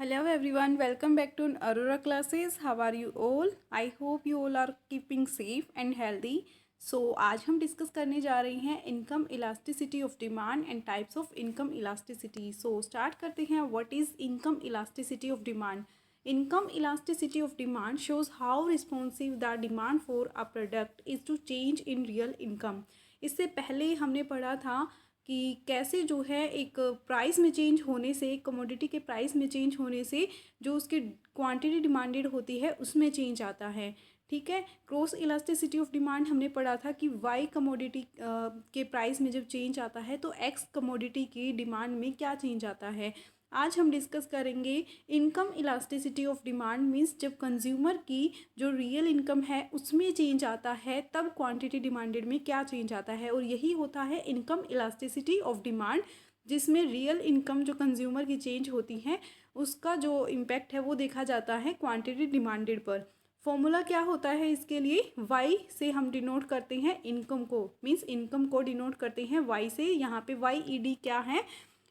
Hello everyone, welcome back to Aurora classes. How are you all? I hope you all are keeping safe and healthy. So आज हम discuss करने जा रहे हैं income elasticity of demand and types of income elasticity. So start करते हैं. What is income elasticity of demand? Income elasticity of demand shows how responsive the demand for a product is to change in real income. इससे पहले हमने पढ़ा था कि कैसे जो है एक प्राइस में चेंज होने से, कमोडिटी के प्राइस में चेंज होने से जो उसकी क्वांटिटी डिमांडेड होती है उसमें चेंज आता है. ठीक है. क्रॉस इलास्टिसिटी ऑफ डिमांड हमने पढ़ा था कि वाई कमोडिटी के प्राइस में जब चेंज आता है तो एक्स कमोडिटी की डिमांड में क्या चेंज आता है. आज हम डिस्कस करेंगे income elasticity of demand. Means जब कंज्यूमर की जो रियल इनकम है उसमें चेंज आता है तब क्वांटिटी डिमांडेड में क्या चेंज आता है. और यही होता है इनकम इलास्टिसिटी ऑफ डिमांड, जिसमें रियल इनकम जो कंज्यूमर की चेंज होती है उसका जो इम्पैक्ट है वो देखा जाता है क्वांटिटी डिमांडेड पर. फॉर्मूला क्या होता है इसके लिए? वाई से हम डिनोट करते हैं इनकम को. मीन्स इनकम को डिनोट करते हैं वाई से. यहाँ पे वाई ई डी क्या है?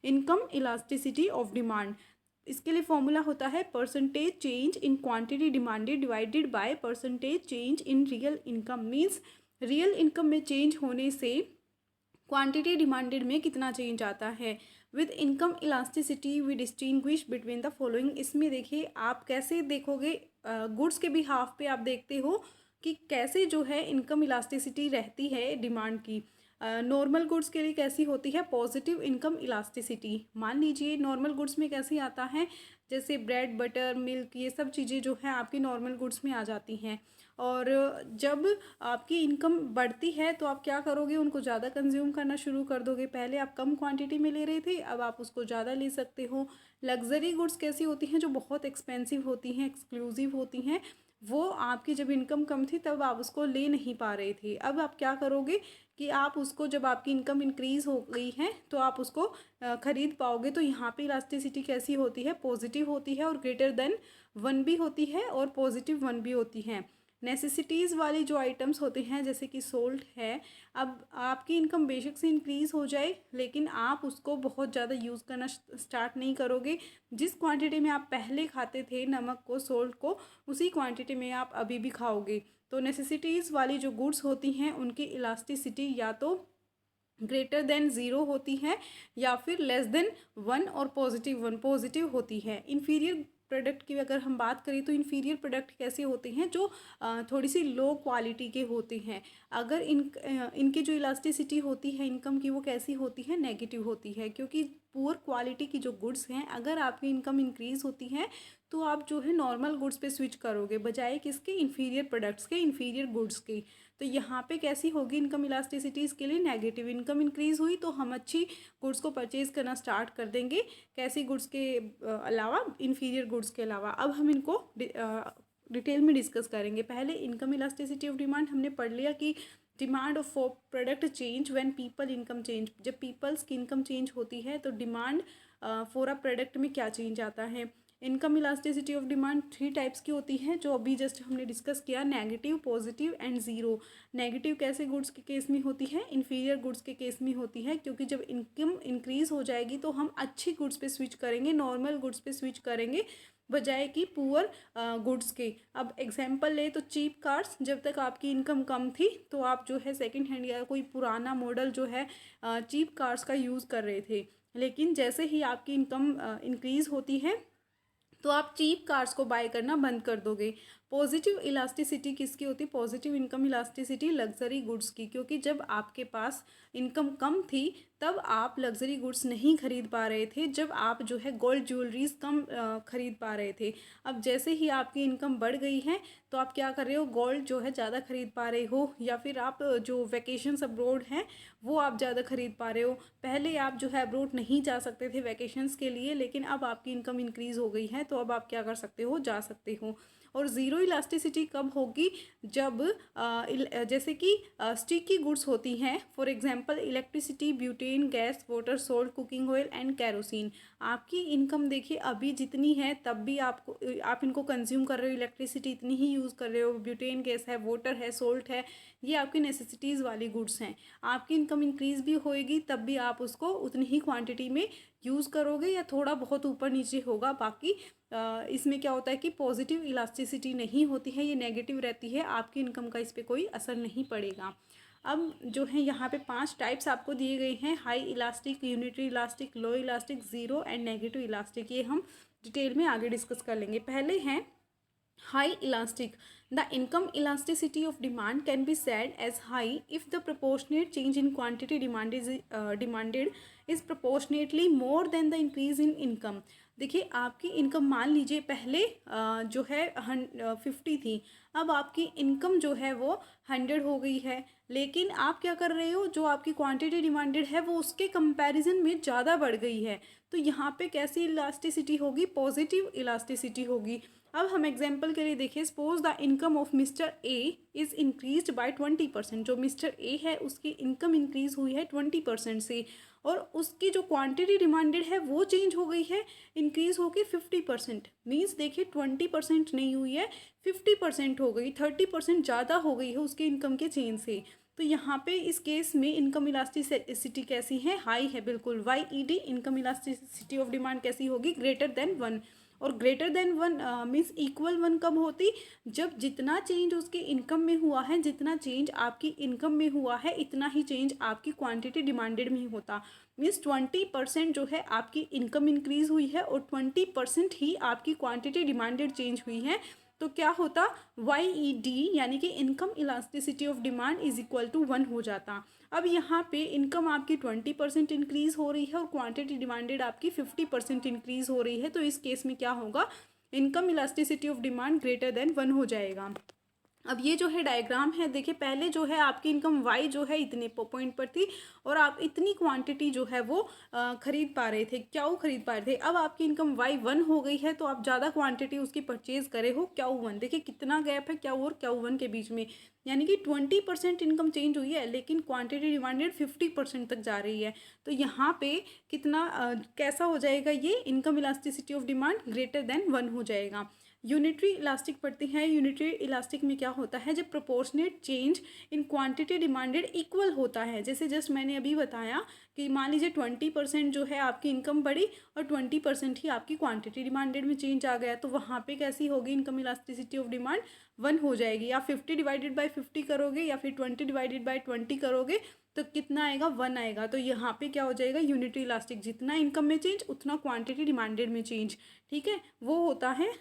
Income elasticity of demand. इसके लिए फॉर्मूला होता है percentage change in quantity demanded divided by percentage change in real income. Means real income में चेंज होने से क्वांटिटी डिमांडेड में कितना चेंज आता है. With income elasticity we distinguish between the following. इसमें देखिए आप कैसे देखोगे, गुड्स के भी हाफ पे आप देखते हो कि कैसे जो है इनकम इलास्टिसिटी रहती है डिमांड की. नॉर्मल गुड्स के लिए कैसी होती है? Positive income elasticity. मान लीजिए नॉर्मल गुड्स में कैसे आता है, जैसे ब्रेड, बटर, मिल्क, ये सब चीज़ें जो है आपकी नॉर्मल गुड्स में आ जाती हैं. और जब आपकी इनकम बढ़ती है तो आप क्या करोगे? उनको ज़्यादा कंज्यूम करना शुरू कर दोगे. पहले आप कम क्वांटिटी में ले रहे थे, अब आप उसको ज़्यादा ले सकते हो. लग्जरी गुड्स कैसी होती हैं? जो बहुत एक्सपेंसिव होती हैं, एक्सक्लूसिव होती हैं, वो आपकी जब इनकम कम थी तब आप उसको ले नहीं पा रहे थे. अब आप क्या करोगे कि आप उसको, जब आपकी इनकम इंक्रीज़ हो गई है तो आप उसको ख़रीद पाओगे. तो यहाँ पे इलास्टिसिटी कैसी होती है? पॉजिटिव होती है और ग्रेटर देन 1 भी होती है और पॉजिटिव 1 भी होती हैं. नेसेसिटीज़ वाली जो आइटम्स होते हैं जैसे कि सोल्ट है, अब आपकी इनकम बेशक से इंक्रीज़ हो जाए लेकिन आप उसको बहुत ज़्यादा यूज़ करना स्टार्ट नहीं करोगे. जिस क्वांटिटी में आप पहले खाते थे नमक को, सोल्ट को, उसी क्वांटिटी में आप अभी भी खाओगे. तो नेसेसिटीज़ वाली जो गुड्स होती हैं उनकी इलास्टिसिटी या तो ग्रेटर देन 0 होती है या फिर लेस देन 1 और पॉजिटिव होती है. इन्फीरियर प्रोडक्ट की अगर हम बात करें तो इन्फीरियर प्रोडक्ट कैसे होते हैं? जो थोड़ी सी लो क्वालिटी के होते हैं. अगर इनकी जो इलास्टिसिटी होती है इनकम की वो कैसी होती है? नेगेटिव होती है. क्योंकि पुअर क्वालिटी की जो गुड्स हैं, अगर आपकी इनकम इंक्रीज़ होती है तो आप जो है नॉर्मल गुड्स पे स्विच करोगे बजाय किसके? इन्फीरियर प्रोडक्ट्स के, इन्फीरियर गुड्स के. तो यहाँ पे कैसी होगी इनकम इलास्टिसिटी? इसके लिए नेगेटिव. इनकम इंक्रीज़ हुई तो हम अच्छी गुड्स को परचेज़ करना स्टार्ट कर देंगे. कैसी गुड्स के अलावा? इन्फीरियर गुड्स के अलावा. अब हम इनको डिटेल में डिस्कस करेंगे. पहले इनकम इलास्टिसिटी ऑफ डिमांड हमने पढ़ लिया कि demand of product change when people income change. जब पीपल्स की इनकम चेंज होती है तो डिमांड फॉर अ प्रोडक्ट में क्या चेंज आता है. Income elasticity of demand 3 types की होती है जो अभी जस्ट हमने डिस्कस किया. Negative, positive and zero. Negative कैसे गुड्स के केस में होती है? इन्फीरियर गुड्स के केस में होती है. क्योंकि जब इनकम इंक्रीज़ हो जाएगी तो हम अच्छी गुड्स पे स्विच करेंगे, नॉर्मल गुड्स पे स्विच करेंगे बजाय कि पुअर गुड्स के. अब एग्जांपल ले तो चीप कार्स. जब तक आपकी इनकम कम थी तो आप जो है सेकंड हैंड या कोई पुराना मॉडल जो है चीप कार्स का यूज़ कर रहे थे. लेकिन जैसे ही आपकी इनकम इंक्रीज़ होती है तो आप चीप कार्स को बाय करना बंद कर दोगे. पॉजिटिव इलास्टिसिटी किसकी होती? Positive income elasticity luxury goods की. क्योंकि जब आपके पास इनकम कम थी तब आप लग्जरी गुड्स नहीं खरीद पा रहे थे. जब आप जो है गोल्ड ज्वेलरीज कम खरीद पा रहे थे. अब जैसे ही आपकी इनकम बढ़ गई है तो आप क्या कर रहे हो? गोल्ड जो है ज़्यादा खरीद पा रहे हो, या फिर आप जो वैकेशंस अब्रोड हैं वो आप ज़्यादा खरीद पा रहे हो. पहले आप जो है अब्रोड नहीं जा सकते थे वैकेशंस के लिए, लेकिन अब आपकी इनकम इंक्रीज़ हो गई है तो अब आप क्या कर सकते हो? जा सकते हो. और ज़ीरो इलास्टिसिटी कब होगी? जब जैसे कि स्टिकी गुड्स होती हैं. For example electricity, butane, gas, water, salt, cooking oil and kerosene. आपकी इनकम देखिए अभी जितनी है तब भी आप इनको कंज्यूम कर रहे हो. इलेक्ट्रिसिटी इतनी ही यूज़ कर रहे हो, ब्यूटेन गैस है, वाटर है, सोल्ट है, ये आपकी नेसेसिटीज़ वाली गुड्स हैं. आपकी इनकम इंक्रीज़ भी होएगी तब भी आप उसको उतनी ही क्वान्टिटी में यूज़ करोगे या थोड़ा बहुत ऊपर नीचे होगा। बाकी इसमें क्या होता है कि पॉजिटिव इलास्टिसिटी नहीं होती है, ये नेगेटिव रहती है, आपकी इनकम का इस पर कोई असर नहीं पड़ेगा। अब जो है यहाँ पे 5 टाइप्स आपको दिए गए हैं, high elastic, unitary elastic, low elastic, zero and negative elastic. ये हम डिटेल में आगे डिस्कस कर लेंगे। पहले हैं high elastic. The income elasticity of demand can be said as high if the proportionate change in quantity demanded is proportionately more than the increase in income. देखिए आपकी इनकम मान लीजिए पहले जो है 50 थी, अब आपकी इनकम जो है वो 100 हो गई है, लेकिन आप क्या कर रहे हो, जो आपकी क्वांटिटी डिमांडेड है वो उसके कंपैरिजन में ज़्यादा बढ़ गई है। तो यहाँ पे कैसी इलास्टिसिटी होगी, पॉजिटिव इलास्टिसिटी होगी। अब हम एग्जाम्पल के लिए देखिए, suppose the income of mister A is increased by 20%। जो मिस्टर ए है उसकी इनकम इंक्रीज हुई है 20% से, और उसकी जो क्वांटिटी डिमांडेड है वो चेंज हो गई है, इंक्रीज होकर 50%। मीन्स देखिए 20% नहीं हुई है, 50% हो गई, 30% ज़्यादा हो गई है उसके इनकम के चेंज से। तो यहाँ पे इस केस में इनकम इलास्टिसिटी कैसी है, हाई है बिल्कुल। YED income elasticity of demand कैसी होगी, ग्रेटर देन 1। और ग्रेटर देन 1 मीन्स इक्वल 1 कब होती, जब जितना चेंज उसके इनकम में हुआ है, जितना चेंज आपकी इनकम में हुआ है, इतना ही चेंज आपकी क्वांटिटी डिमांडेड में होता। मीन्स 20% जो है आपकी इनकम इंक्रीज हुई है और 20% ही आपकी क्वांटिटी डिमांडेड चेंज हुई है। तो क्या होता, YED यानी कि income elasticity of demand is equal to 1 हो जाता। अब यहाँ पे इनकम आपकी 20% इंक्रीज हो रही है और क्वांटिटी डिमांडेड आपकी 50% इंक्रीज हो रही है। तो इस केस में क्या होगा, income elasticity of demand greater than 1 हो जाएगा। अब ये जो है डायग्राम है, देखिए पहले जो है आपकी इनकम Y जो है इतने पॉइंट पर थी और आप इतनी क्वांटिटी जो है वो खरीद पा रहे थे, क्या खरीद पा रहे थे। अब आपकी इनकम Y1 हो गई है तो आप ज़्यादा क्वांटिटी उसकी परचेज करे हो Q1। देखिए कितना गैप है Q और Q1 के बीच में, यानी कि 20% इनकम चेंज हुई है लेकिन क्वांटिटी डिमांडेड 50% तक जा रही है। तो यहाँ पे कितना कैसा हो जाएगा, ये income elasticity of demand greater than 1 हो जाएगा। यूनिटरी इलास्टिक पढ़ते हैं। यूनिटरी इलास्टिक में क्या होता है, जब proportionate change in quantity demanded equal होता है। जैसे जस्ट मैंने अभी बताया कि मान लीजिए 20% जो है आपकी इनकम बढ़ी और 20% ही आपकी क्वांटिटी डिमांडेड में चेंज आ गया, तो वहाँ पे कैसी होगी इनकम इलास्टिसिटी ऑफ डिमांड 1 हो जाएगी। या 50 डिवाइडेड बाई 50 करोगे या फिर 20 डिवाइडेड बाई 20 करोगे तो कितना आएगा, 1 आएगा। तो यहाँ पे क्या हो जाएगा, यूनिटरी इलास्टिक, जितना इनकम में चेंज उतना क्वांटिटी डिमांडेड में चेंज, ठीक है, वो होता है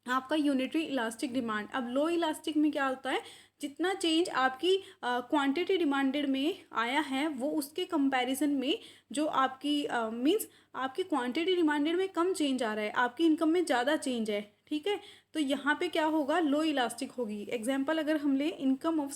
आपका यूनिटरी इलास्टिक डिमांड। अब लो इलास्टिक में क्या होता है, जितना चेंज आपकी क्वांटिटी डिमांडेड में आया है वो उसके कंपैरिजन में जो आपकी मींस आपकी क्वांटिटी डिमांडेड में कम चेंज आ रहा है, आपकी इनकम में ज़्यादा चेंज है, ठीक है। तो यहाँ पे क्या होगा, लो इलास्टिक होगी। एग्जाम्पल अगर हम ले, income of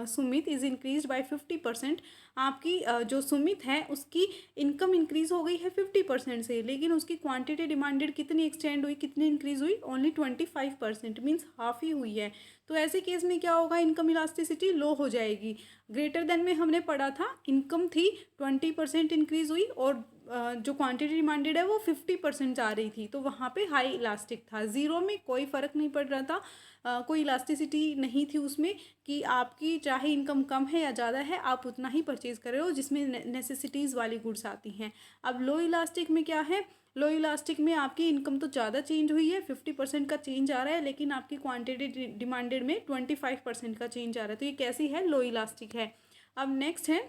Sumit is increase by 50%। आपकी जो सुमित है उसकी इनकम इंक्रीज हो गई है 50% से, लेकिन उसकी क्वांटिटी डिमांडेड कितनी एक्सटेंड हुई, कितनी इंक्रीज हुई, ओनली 25%, मीन्स हाफ ही हुई है। तो ऐसे केस में क्या होगा, इनकम इलास्टिसिटी लो हो जाएगी। ग्रेटर देन में हमने पढ़ा था, इनकम थी 20% इंक्रीज हुई और जो क्वांटिटी डिमांडेड है वो 50% जा रही थी, तो वहाँ पे हाई इलास्टिक था। ज़ीरो में कोई फ़र्क नहीं पड़ रहा था, कोई इलास्टिसिटी नहीं थी उसमें कि आपकी चाहे इनकम कम है या ज़्यादा है आप उतना ही परचेज़ कर रहे हो, जिसमें नेसेसिटीज़ वाली गुड्स आती हैं। अब लो इलास्टिक में क्या है, लो इलास्टिक में आपकी इनकम तो ज़्यादा चेंज हुई है, 50% का चेंज आ रहा है, लेकिन आपकी क्वांटिटी डिमांडेड में 25% का चेंज आ रहा है। तो ये कैसी है, लो इलास्टिक है। अब नेक्स्ट है,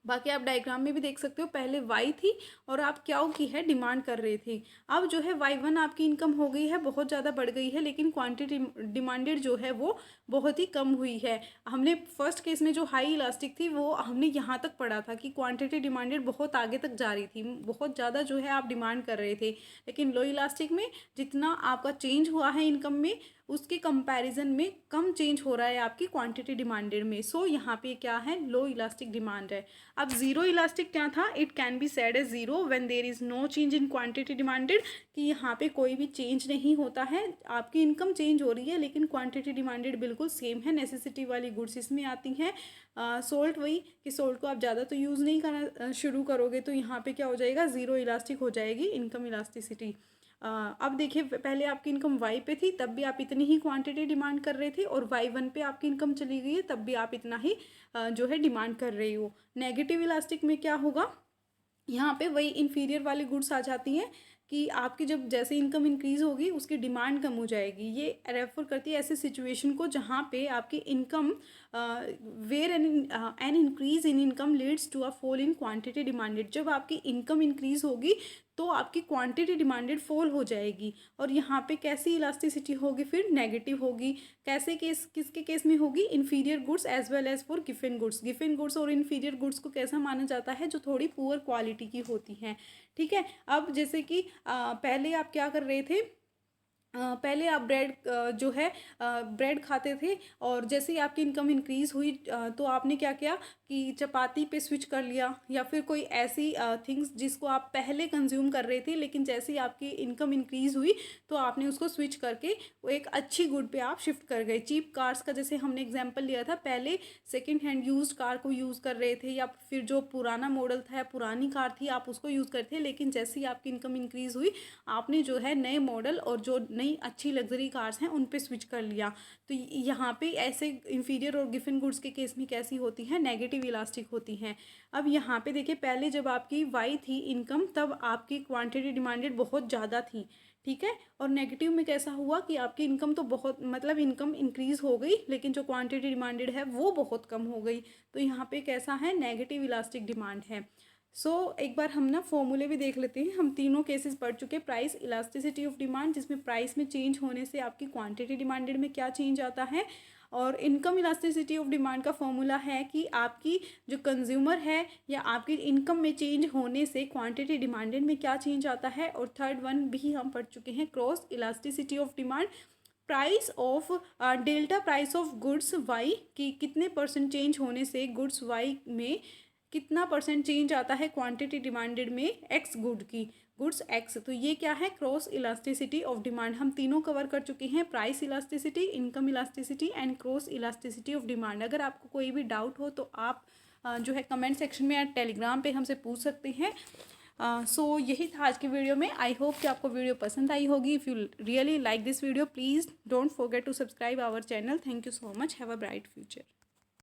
बाकी आप डायग्राम में भी देख सकते हो, पहले Y थी और आप क्या की है डिमांड कर रहे थे। अब जो है Y1 आपकी इनकम हो गई है, बहुत ज़्यादा बढ़ गई है, लेकिन क्वांटिटी डिमांडेड जो है वो बहुत ही कम हुई है। हमने फर्स्ट केस में जो हाई इलास्टिक थी वो हमने यहाँ तक पढ़ा था कि क्वांटिटी डिमांडेड बहुत आगे तक जा रही थी, बहुत ज़्यादा जो है आप डिमांड कर रहे थे। लेकिन लो इलास्टिक में जितना आपका चेंज हुआ है इनकम में उसके कंपैरिजन में कम चेंज हो रहा है आपकी क्वांटिटी डिमांडेड में। सो यहाँ पे क्या है, लो इलास्टिक डिमांड है। अब जीरो इलास्टिक क्या था, it can be said as zero when there is no change in quantity demanded, कि यहाँ पे कोई भी चेंज नहीं होता है, आपकी इनकम चेंज हो रही है लेकिन क्वांटिटी डिमांडेड बिल्कुल सेम है। नेसेसिटी वाली गुड्स इसमें आती हैं। सोल्ट वही कि सोल्ट को आप ज़्यादा तो यूज़ नहीं करना शुरू करोगे, तो यहाँ पे क्या हो जाएगा, ज़ीरो इलास्टिक हो जाएगी इनकम इलास्टिसिटी। अब देखिए पहले आपकी इनकम Y पे थी तब भी आप इतनी ही क्वांटिटी डिमांड कर रहे थे, और Y1 पे आपकी इनकम चली गई है तब भी आप इतना ही जो है डिमांड कर रही हो। नेगेटिव इलास्टिक में क्या होगा, यहाँ पे वही इन्फीरियर वाली गुड्स आ जाती हैं कि आपकी जब जैसे इनकम इंक्रीज़ होगी उसकी डिमांड कम हो जाएगी। ये रेफ़र करती है ऐसे सिचुएशन को जहाँ पे आपकी income where an increase in income leads to a fall in quantity demanded. जब आपकी इनकम इंक्रीज़ होगी तो आपकी क्वांटिटी डिमांडेड फॉल हो जाएगी। और यहाँ पे कैसी इलास्टिसिटी होगी, फिर नेगेटिव होगी। कैसे केस, किसके केस में होगी? Inferior goods as well as for given goods. Given goods और इन्फीरियर गुड्स को कैसा माना जाता है? जो थोड़ी पुअर क्वालिटी की होती हैं। ठीक है। अब जैसे कि पहले आप क्या कर रहे थे, पहले आप ब्रेड जो है ब्रेड खाते थे, और जैसे ही आपकी इनकम इंक्रीज़ हुई तो आपने क्या किया कि चपाती पे स्विच कर लिया, या फिर कोई ऐसी थिंग्स जिसको आप पहले कंज्यूम कर रहे थे, लेकिन जैसे ही आपकी इनकम इंक्रीज़ हुई तो आपने उसको स्विच करके वो एक अच्छी गुड पे आप शिफ्ट कर गए। चीप कार्स का जैसे हमने एग्जांपल लिया था, पहले सेकेंड हैंड यूज्ड कार को यूज़ कर रहे थे, या फिर जो पुराना मॉडल था, पुरानी कार थी, आप उसको यूज़ करते थे, लेकिन जैसे ही आपकी इनकम इंक्रीज़ हुई आपने जो है नए मॉडल और जो नई अच्छी लग्जरी कार्स हैं उन पे स्विच कर लिया। तो यहाँ पे ऐसे इंफीरियर और गिवन गुड्स के केस में कैसी होती हैं? नेगेटिव इलास्टिक होती हैं। अब यहाँ पे देखिए, पहले जब आपकी वाई थी इनकम, तब आपकी क्वांटिटी डिमांडेड बहुत ज़्यादा थी। ठीक है। और नेगेटिव में कैसा हुआ कि आपकी इनकम तो बहुत, मतलब इनकम इंक्रीज़ हो गई, लेकिन जो क्वांटिटी डिमांडेड है वो बहुत कम हो गई। तो यहाँ पे कैसा है? नेगेटिव इलास्टिक डिमांड है। एक बार हम ना फॉर्मूले भी देख लेते हैं। हम तीनों केसेस पढ़ चुके हैं। प्राइस इलास्टिसिटी ऑफ डिमांड, जिसमें प्राइस में चेंज होने से आपकी क्वांटिटी डिमांडेड में क्या चेंज आता है, और इनकम इलास्टिसिटी ऑफ डिमांड का फॉर्मूला है कि आपकी जो कंज्यूमर है या आपकी इनकम में चेंज होने से क्वांटिटी डिमांडेड में क्या चेंज आता है। और थर्ड वन भी हम पढ़ चुके हैं, cross elasticity of demand, price of delta price of goods Y, कि कितने परसेंट चेंज होने से गुड्स वाई में कितना परसेंट चेंज आता है क्वांटिटी डिमांडेड में एक्स गुड की, गुड्स एक्स। तो ये क्या है? Cross elasticity of demand. हम तीनों कवर कर चुके हैं, price elasticity, income elasticity and cross elasticity of demand. अगर आपको कोई भी डाउट हो तो आप जो है कमेंट सेक्शन में या टेलीग्राम पे हमसे पूछ सकते हैं। यही था आज की वीडियो में। आई होप कि आपको वीडियो पसंद आई होगी। If you really like this video, please don't forget to subscribe our channel. Thank you so much. Have a bright future.